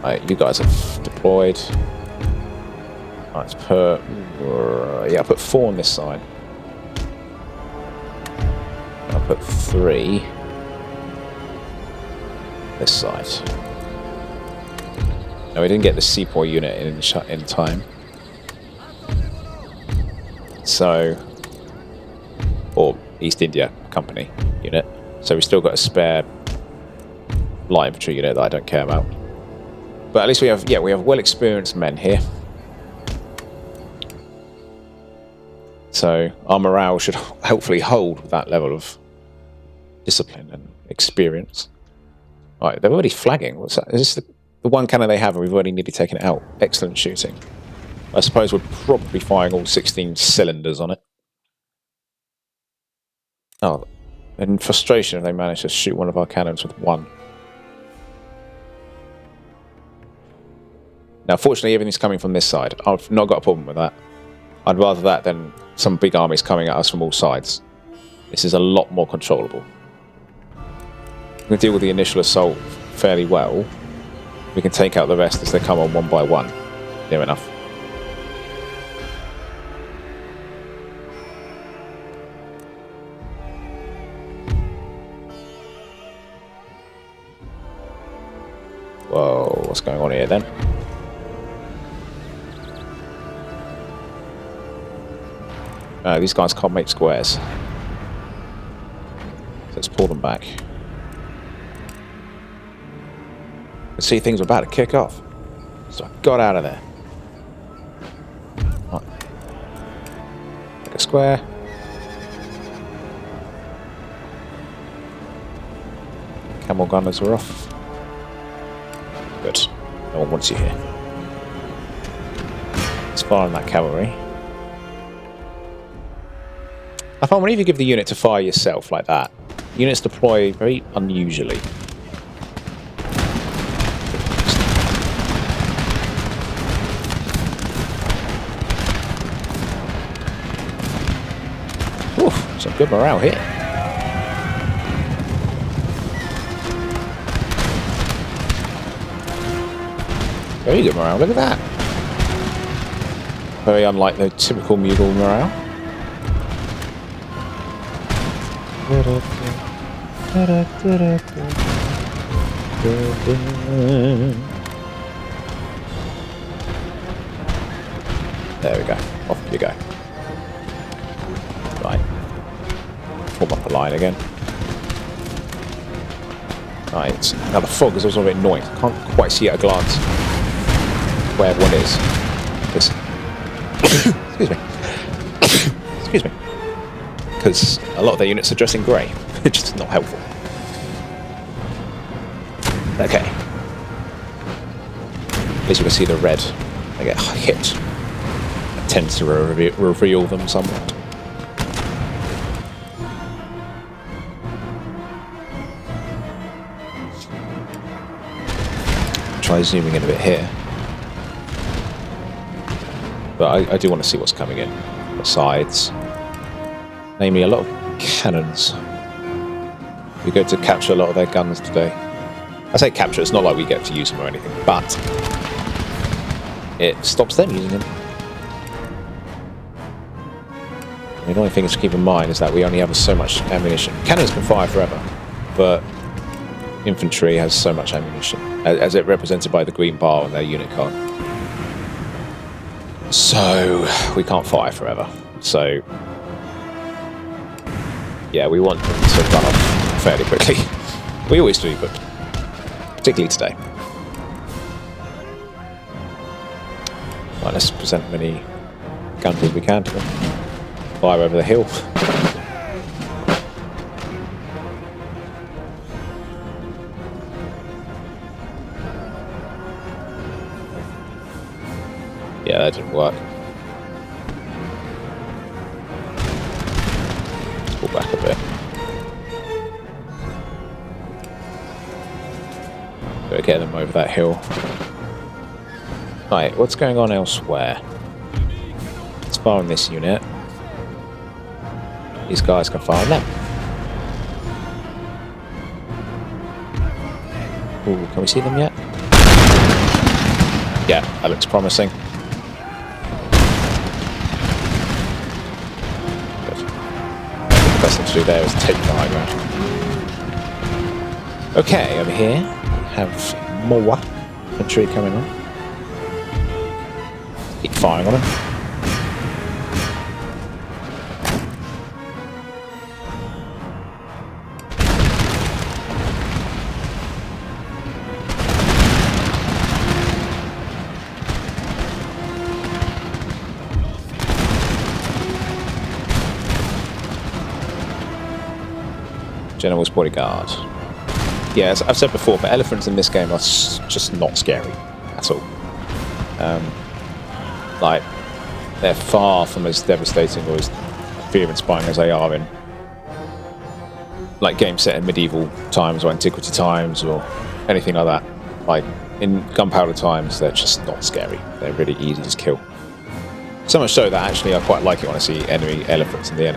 Right, you guys have deployed. Let's put... yeah, I'll put 4 on this side. I'll put 3 this side. No, we didn't get the Sepoy unit in time. So... or East India Company unit. So we still got a spare light infantry unit that I don't care about. But at least we have, yeah, we have well-experienced men here. So our morale should hopefully hold with that level of discipline and experience. Right, they're already flagging. What's that? Is this the the one cannon they have, and we've already nearly taken it out. Excellent shooting. I suppose we're probably firing all 16 cylinders on it. Oh, in frustration, they managed to shoot one of our cannons with one. Now, fortunately, everything's coming from this side. I've not got a problem with that. I'd rather that than some big armies coming at us from all sides. This is a lot more controllable. We can deal with the initial assault fairly well. We can take out the rest as they come on one by one. Near enough. Whoa, what's going on here then? These guys can't make squares. So let's pull them back. I see things are about to kick off. So I got out of there. Right. Make a square. Camel gunners are off. Good. No one wants you here. Let's fire on that cavalry. I find whenever you give the unit to fire yourself like that, units deploy very unusually. Oof, some good morale here. Very good morale, look at that. Very unlike the typical Mughal morale. There we go. Off you go. Right. Form up a line again. Right. Now the fog is also a bit annoying. Can't quite see at a glance where everyone is. This. Excuse me. Excuse me. Because a lot of their units are dressed in grey. It's just not helpful. Okay. At least you can see the red. They get hit. It tends to reveal them somewhat. Try zooming in a bit here. But I do want to see what's coming in. The sides. Namely, a lot of cannons. We go to capture a lot of their guns today. I say capture, it's not like we get to use them or anything, but it stops them using them. The only thing to keep in mind is that we only have so much ammunition. Cannons can fire forever, but infantry has so much ammunition, as it represented by the green bar on their unit card. So we can't fire forever. So yeah, we want them to run off fairly quickly. We always do, but particularly today. Right, let's present as many guns as we can to them. Fire over the hill. Yeah, that didn't work. Let's pull back a bit. Gotta get them over that hill. Right, what's going on elsewhere? Let's fire on this unit. These guys can fire on them. Ooh, can we see them yet? Yeah, that looks promising. Good. The best thing to do there is take the high ground. Okay, over here we have more infantry coming on. Keep firing on them. General's bodyguard. yeah, as I've said before, but elephants in this game are just not scary at all. Like, they're far from as devastating or as fear-inspiring as they are in like games set in medieval times or antiquity times or anything like that. Like in gunpowder times, they're just not scary. They're really easy to kill. So much so that actually I quite like it when I see enemy elephants in the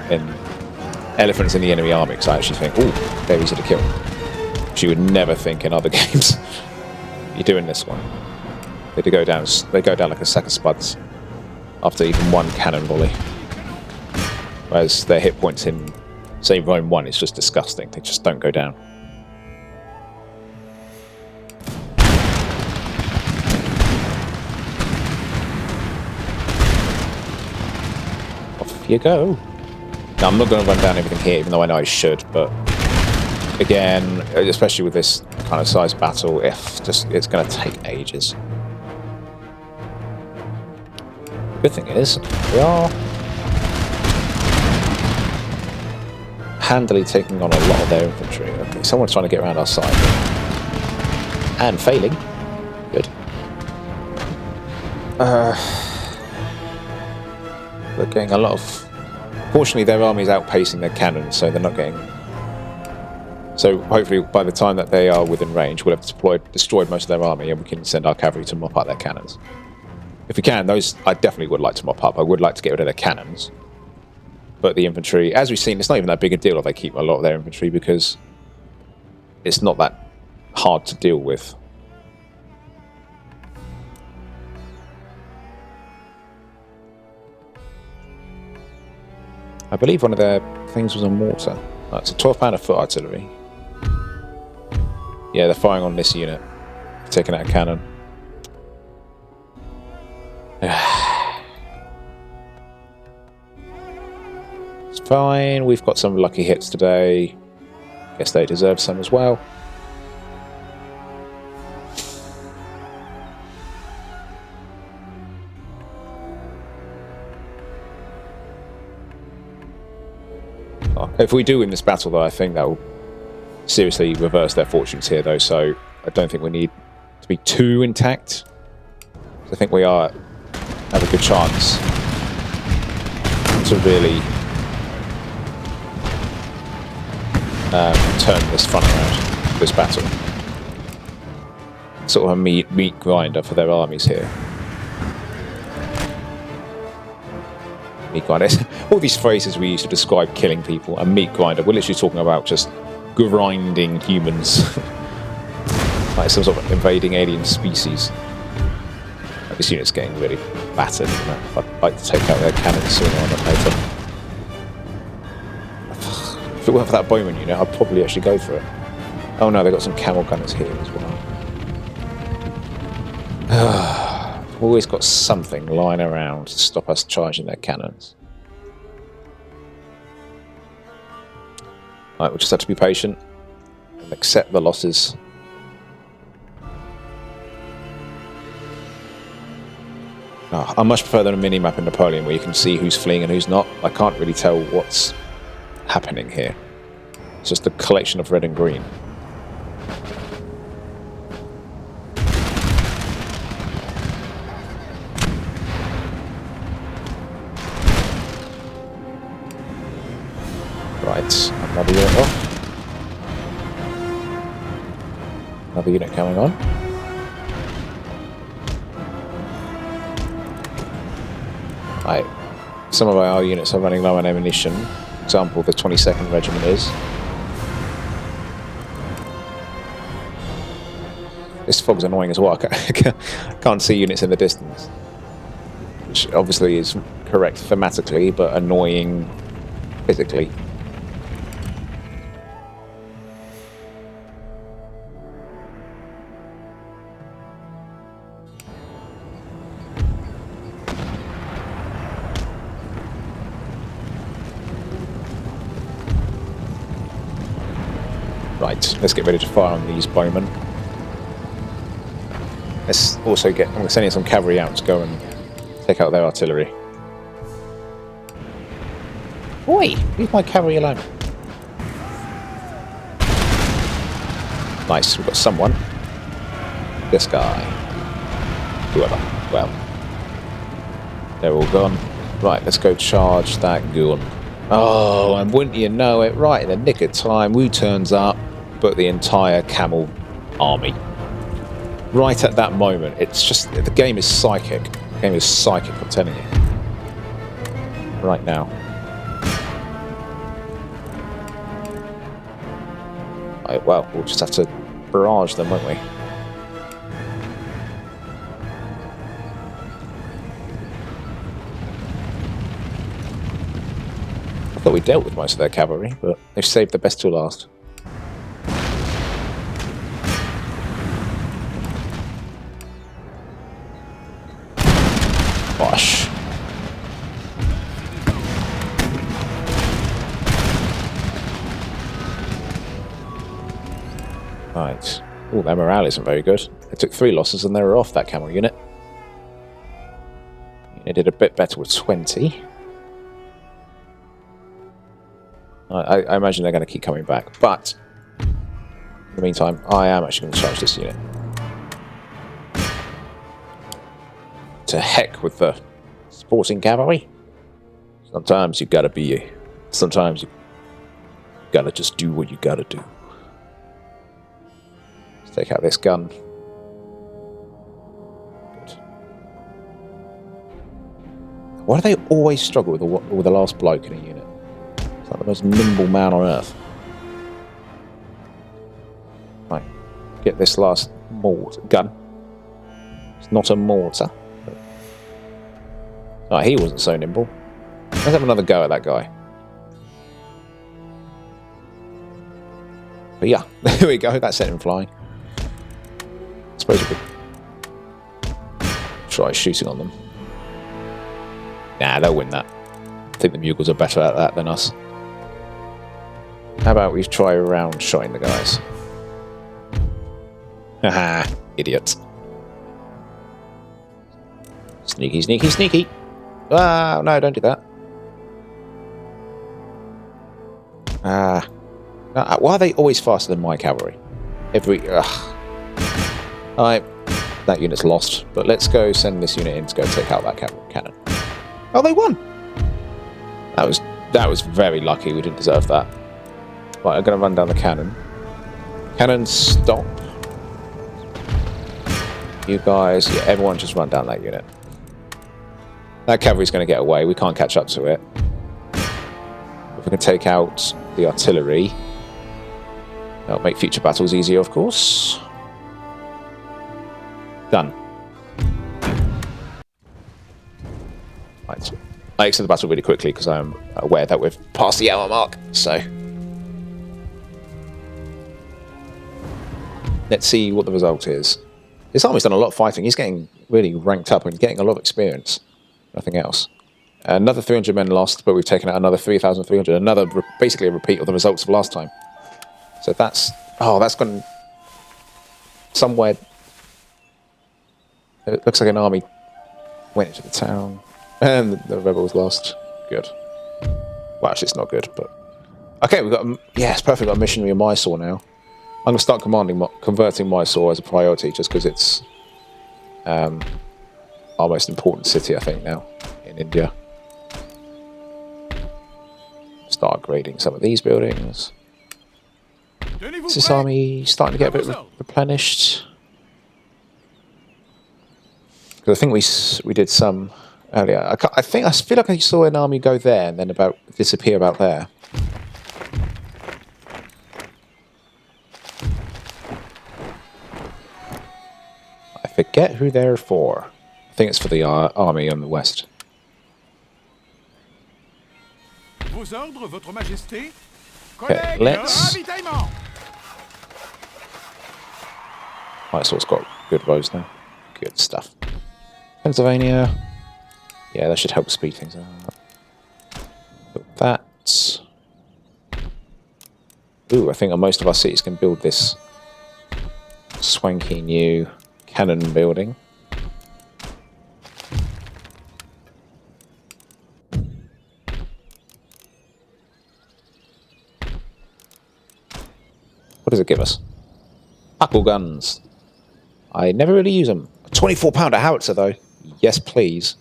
elephants in the enemy army, because I actually think, oh, they're easy to kill. Which you would never think in other games. You do in this one. They go down like a sack of spuds after even one cannon volley. Whereas their hit points in, say, Rome 1 is just disgusting. They just don't go down. Off you go. Now, I'm not going to run down everything here, even though I know I should, but again, especially with this kind of size battle, it's going to take ages. Good thing is, we are handily taking on a lot of their infantry. Okay, someone's trying to get around our side. And failing. Good. They're getting a lot of... Fortunately, their army is outpacing their cannons, so they're not getting... So hopefully, by the time that they are within range, we'll have destroyed most of their army, and we can send our cavalry to mop up their cannons. If we can, those I definitely would like to mop up. I would like to get rid of their cannons. But the infantry, as we've seen, it's not even that big a deal if they keep a lot of their infantry, because it's not that hard to deal with. I believe one of their things was on mortar. Oh, it's a 12-pounder foot artillery. Yeah, they're firing on this unit. Taking out a cannon. It's fine. We've got some lucky hits today. Guess they deserve some as well. Oh, if we do win this battle, though, I think that will seriously reverse their fortunes here, though. So I don't think we need to be too intact. I think we have a good chance to really turn this front around, this battle. Sort of a meat grinder for their armies here. Meat grinder. All these phrases we use to describe killing people. A meat grinder. We're literally talking about just grinding humans. Like some sort of invading alien species. This unit's getting really battered. I'd like to take out their cannons sooner or later. If it weren't for that bowman unit, I'd probably actually go for it. Oh no, they've got some camel gunners here as well. We've always got something lying around to stop us charging their cannons. Right, we'll just have to be patient and accept the losses. Oh, I much prefer than a mini-map in Napoleon where you can see who's fleeing and who's not. I can't really tell what's happening here. It's just a collection of red and green. Right, another unit off. Another unit coming on. Right. Some of our units are running low on ammunition. For example, the 22nd Regiment is. This fog's annoying as well. I can't see units in the distance. Which obviously is correct thematically, but annoying physically. Right, let's get ready to fire on these bowmen. Let's also get... I'm sending some cavalry out to go and take out their artillery. Oi! Leave my cavalry alone. Nice, we've got someone. This guy. Whoever. Well. They're all gone. Right, let's go charge that gun. Oh, and wouldn't you know it, right in the nick of time, who turns up but the entire camel army. Right at that moment, it's just, the game is psychic. The game is psychic, I'm telling you. Right now. Right, well, we'll just have to barrage them, won't we? I thought we dealt with most of their cavalry, but they've saved the best till last. Gosh. Right. Oh, their morale isn't very good. They took 3 losses and they were off that camel unit. They did a bit better with 20. I imagine they're going to keep coming back, but in the meantime, I am actually going to charge this unit. To heck with the sporting cavalry. Sometimes you gotta be. Sometimes you gotta just do what you gotta do. Let's take out this gun. Good. Why do they always struggle with the last bloke in a unit? It's like the most nimble man on earth. Right, get this last mortar gun. It's not a mortar. Oh, he wasn't so nimble. Let's have another go at that guy. But yeah, there we go. That sent him flying. I suppose we could try shooting on them. Nah, they'll win that. I think the Mughals are better at that than us. How about we try round shotting the guys? Haha, idiots. Sneaky, sneaky, sneaky. Ah, no, don't do that. Why are they always faster than my cavalry? Alright, that unit's lost, but let's go send this unit in to go take out that cannon. Oh, they won! That was very lucky, we didn't deserve that. Right, I'm going to run down the cannon. Cannon, stop. You guys, yeah, everyone just run down that unit. That cavalry's going to get away. We can't catch up to it. If we can take out the artillery, that'll make future battles easier, of course. Done. Right. I exit the battle really quickly because I'm aware that we've passed the hour mark. So let's see what the result is. This army's done a lot of fighting. He's getting really ranked up and getting a lot of experience. Nothing else. Another 300 men lost, but we've taken out another 3,300. Another, basically a repeat of the results of last time. So that's... Oh, that's gone somewhere... It looks like an army went into the town. And the rebels lost. Good. Well, actually, it's not good, but... Okay, we've got... Yeah, it's perfect. We've got a missionary in Mysore now. I'm going to start converting Mysore as a priority, just because it's... our most important city, I think, now in India. Start upgrading some of these buildings. Is this army starting to get a bit replenished? Because I think we did some earlier. I feel like I saw an army go there and then disappear about there. I forget who they're for. I think it's for the army on the west. Okay, let's... Mysore's got good roads now. Good stuff. Pennsylvania. Yeah, that should help speed things up. Put that. Ooh, I think on most of our cities can build this swanky new cannon building. What does it give us? Buckle guns. I never really use them. A 24-pounder howitzer, though. Yes, please.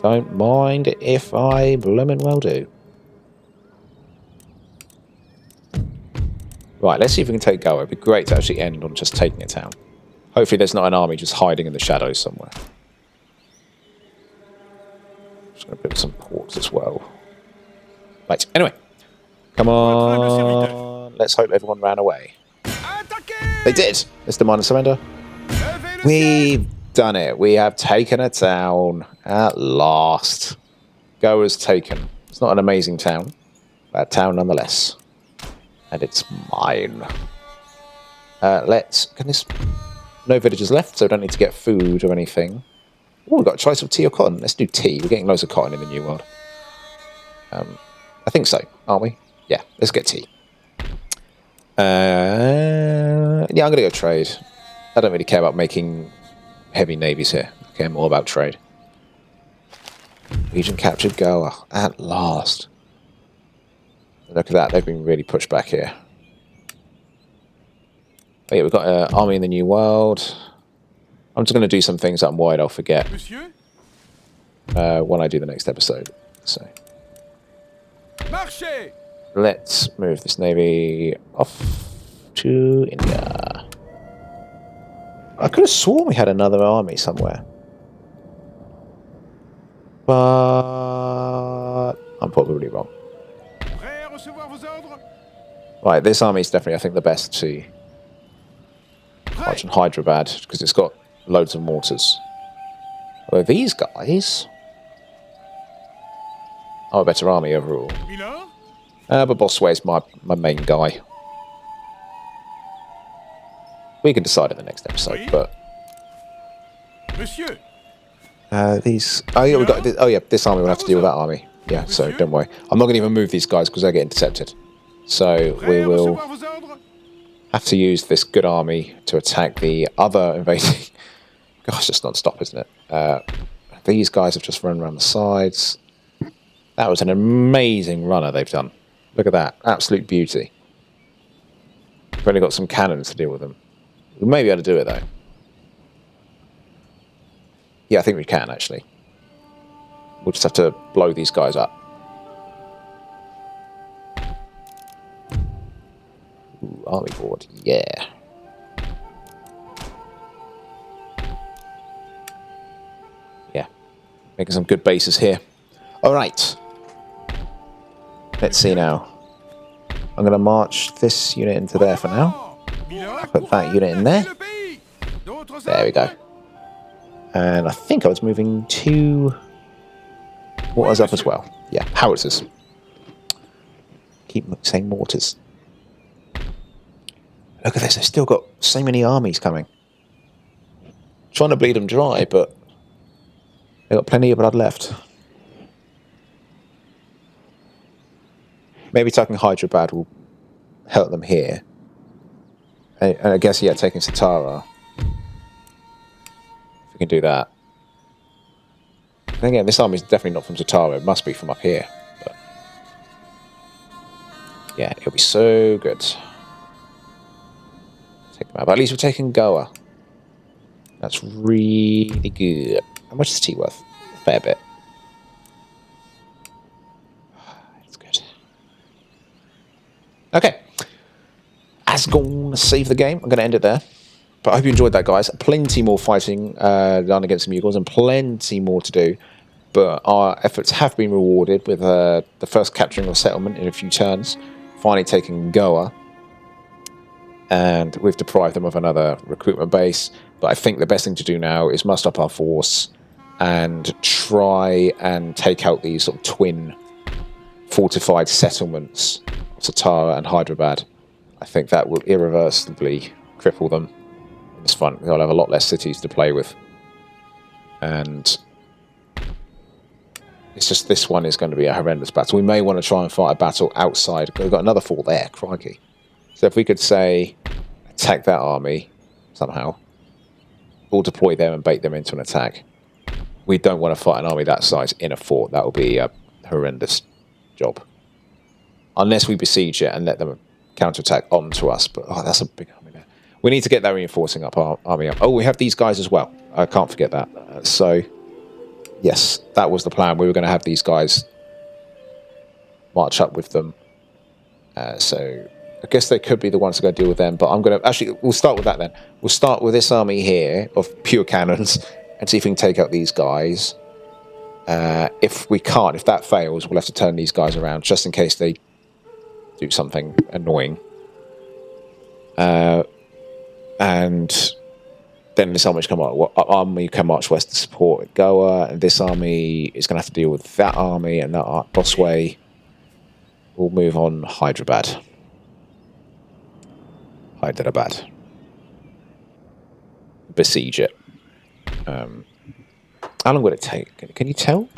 Don't mind if I bloomin' well do. Right, let's see if we can take Goa. It'd be great to actually end on just taking a town. Hopefully there's not an army just hiding in the shadows somewhere. Just going to build some ports as well. Right, anyway. Come on. Let's hope everyone ran away. They did. Let's demand a surrender. We've done it. We have taken a town at last. Goa's taken. It's not an amazing town, but a town nonetheless. And it's mine. No villagers left, so I don't need to get food or anything. Oh, we've got a choice of tea or cotton. Let's do tea. We're getting loads of cotton in the New World. I think so, aren't we? Yeah, let's get tea. Yeah, I'm going to go trade. I don't really care about making heavy navies here. I care more about trade. Region captured Goa at last. Look at that, they've been really pushed back here. But yeah, we've got an army in the New World. I'm just going to do some things that I'm worried I'll forget when I do the next episode. So let's move this navy off to India. I could have sworn we had another army somewhere, but I'm probably wrong. Right, this army is definitely, I think, the best to march on Hyderabad because it's got loads of mortars. Although these guys are a better army overall. But Bossuet is my main guy. We can decide in the next episode, but these. Oh yeah, we got. Oh yeah, this army will have to deal with that army. Yeah, so don't worry. I'm not going to even move these guys because they're getting intercepted. So we will have to use this good army to attack the other invading. Gosh, just non-stop, isn't it? These guys have just run around the sides. That was an amazing runner they've done. Look at that. Absolute beauty. We've only got some cannons to deal with them. We may be able to do it, though. Yeah, I think we can, actually. We'll just have to blow these guys up. Ooh, army board. Yeah. Yeah. Making some good bases here. All right. Let's see now. I'm going to march this unit into there for now. Put that unit in there. There we go. And I think I was moving two mortars up as well. Yeah, howitzers. Keep saying mortars. Look at this, they've still got so many armies coming. Trying to bleed them dry, but they've got plenty of blood left. Maybe taking Hyderabad will help them here. And I guess, yeah, taking Satara. If we can do that. And again, this army is definitely not from Satara. It must be from up here. But yeah, it'll be so good. Take them out. But at least we're taking Goa. That's really good. How much is tea worth? A fair bit. It's good. Okay. That's going to save the game. I'm going to end it there. But I hope you enjoyed that, guys. Plenty more fighting done against the Mughals and plenty more to do. But our efforts have been rewarded with the first capturing of a settlement in a few turns. Finally taking Goa. And we've deprived them of another recruitment base. But I think the best thing to do now is muster up our force and try and take out these sort of twin fortified settlements, Satara and Hyderabad. I think that will irreversibly cripple them in this front. They'll have a lot less cities to play with. And it's just this one is going to be a horrendous battle. We may want to try and fight a battle outside. We've got another fort there, crikey. So if we could, say, attack that army somehow, or deploy them and bait them into an attack. We don't want to fight an army that size in a fort. That will be a horrendous job. Unless we besiege it and let them counterattack onto us. But oh, that's a big army there. We need to get that reinforcing up our army up. Oh, we have these guys as well. I can't forget that. So yes, that was the plan. We were going to have these guys march up with them. So I guess they could be the ones to go deal with them. But I'm going to actually we'll start with that then. We'll start with this army here of pure cannons and see if we can take out these guys. If we can't, if that fails, we'll have to turn these guys around just in case they do something annoying. And then this army can march west to support Goa, and this army is going to have to deal with that army, and that Bossuet will move on Hyderabad. Besiege it. How long would it take? Can you tell?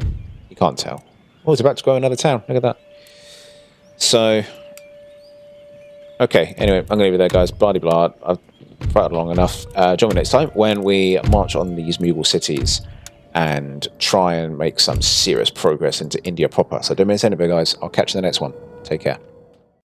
You can't tell. Oh, it's about to grow another town. Look at that. So, okay. Anyway, I'm going to leave it there, guys. Blah, blah, blah. I've fought long enough. Join me next time when we march on these Mughal cities and try and make some serious progress into India proper. So don't miss anything, guys. I'll catch you in the next one. Take care.